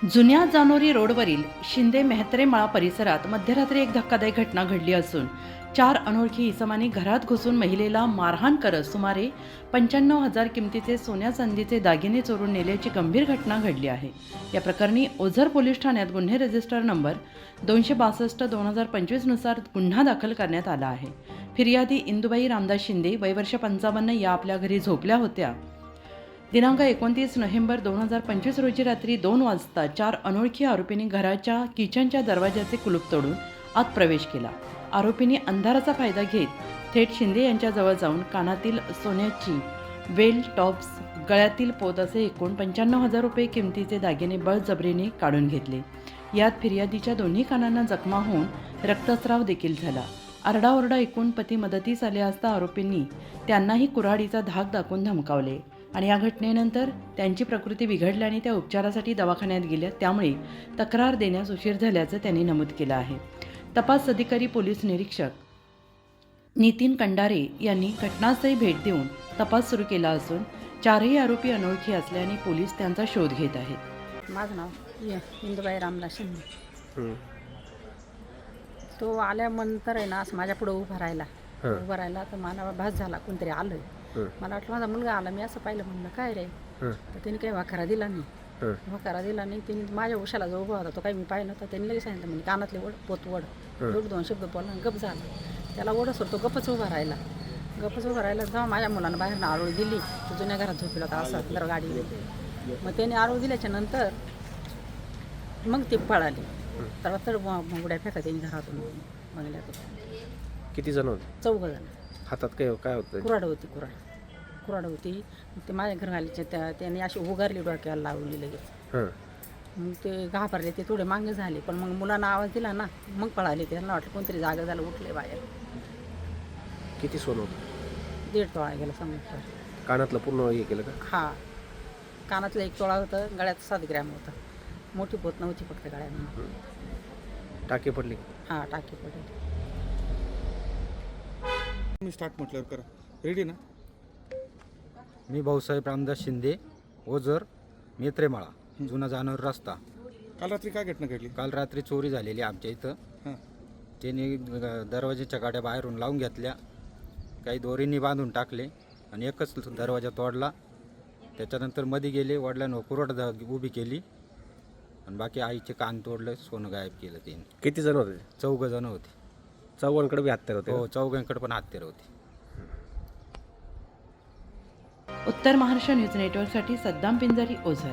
जुन्या जानोरी रोडवरील शिंदे मेहत्रे मळा परिसरात मध्यरात्री एक धक्कादायक घटना घडली असून 4 अनोळखी इसमांनी घरात घुसून महिलेला मारहाण करत सुमारे 95,000 किमतीचे सोन्या चांदीचे दागिने चोरून नेल्याची गंभीर घटना घडली आहे। या प्रकरणी ओझर पोलीस ठाण्यात गुन्हे रजिस्टर नंबर 262/2025 नुसार गुन्हा दाखल करण्यात आला आहे। फिर्यादी इंदुबाई रामदास शिंदे वय वर्ष 55 या आपल्या घरी झोपल्या होत्या। दिनांक 29 नोव्हेंबर 2025 रोजी रात्री 2 वाजता 4 अनोळखी आरोपींनी घराच्या किचनच्या दरवाजाचे कुलूप तोडून आत प्रवेश केला। आरोपींनी अंधाराचा फायदा घेत थेट शिंदे यांच्याजवळ जाऊन कानातील सोन्याची वेल टॉप्स, गळ्यातील पोत असे एकूण 95,000 रुपये किमतीचे दागिने बळजबरीने काढून घेतले। यात फिर्यादीच्या दोन्ही कानांना जखमा होऊन रक्तस्राव देखील झाला। आरडाओरडा ऐकून पती मदतीस आले असता आरोपींनी त्यांनाही कुऱ्हाडीचा धाक दाखवून धमकावले आणि या घटनेनंतर त्यांची प्रकृती बिघडल्याने त्या उपचारासाठी दवाखान्यात गेल्या, त्यामुळे तक्रार देण्यास उशीर झाल्याचं त्यांनी नमूद केलं आहे। तपास अधिकारी पोलीस निरीक्षक नितीन कंडारे यांनी घटनास्थळी भेट देऊन तपास सुरू केला असून 4ही आरोपी अनोळखी असल्याने पोलीस त्यांचा शोध घेत आहेत। माझं नाव इंदुबाई रामदास शिंदे। तो आल्यानंतर आहे ना, असं माझ्या पुढं उभा राहिला तर मला भास झाला कोणतरी आलं। मला वाटलं माझा मुलगा आला, मी असं पाहिलं, म्हणलं काय रे, तर त्यांनी काही वाखारा दिला नाही। वाखारा दिला नाही, त्यांनी माझ्या उशाला जो उभा होता तो काही मी पाहिलं नव्हतं। त्यांनी लगेच सांगितलं, म्हणजे कानातले वड पोत वड, दोन 2 शब्द बोलला आणि गप झाला। त्याला ओढस तो गपच उभा राहिला। जेव्हा माझ्या मुलानं बाहेरनं आरोळी दिली, तो जुन्या घरात झोपला होता असं तर गाडी, मग त्याने आरोळी दिल्याच्या नंतर मग ते पळाले। तर मुंगड्या फेका त्यांनी घरातून बंगल्यातून। किती जण होते? 4 जण। हातात काय होतं? कुऱ्हाड होती। ते माझ्या घरवालीचे त्याने अशी उगारली, डोक्याला लावली लगेच। मग ते घाबरले, ते थोडे मागे झाले, पण मग मुलांना आवाज दिला ना, मग पळाले। त्यांना वाटलं कोणतरी जागा झालं, उठले बाहेर। किती सोनं होतं? 1.5 तोळा गेला समजा। कानातलं पूर्ण हे केलं का? हा, कानातलं 1 तोळा होतं, गळ्यात 7 ग्रॅम होतं। मोठी पोत नव्हती, फक्त गळ्यात टाके पडले? हा, टाकी पडली। मी स्टार्ट म्हटल्यावर करा, रेडी ना? मी भाऊसाहेब रामदास शिंदे, ओझर मेत्रेमाळा, जुना जानोर रस्ता। काल रात्री काय घटना घडली? काल रात्री चोरी झालेली आमच्या इथं। हां, त्यांनी दरवाजाच्या गाड्या बाहेरून लावून घेतल्या, काही दोरींनी बांधून टाकले आणि एकच दरवाजा तोडला। त्याच्यानंतर मध्ये गेले, वडिलांवर कुऱ्हाड उभी केली आणि बाकी आईचे कान तोडले, सोनं गायब केलं त्यांनी। किती जण होते? 4 जण होते। चौघांकडे बी हत्यार होते? हो, 4घांकडे पण हत्यार होते। उत्तर महाराष्ट्र न्यूज नेटवर्कसाठी सद्दाम पिंजारी, ओझर।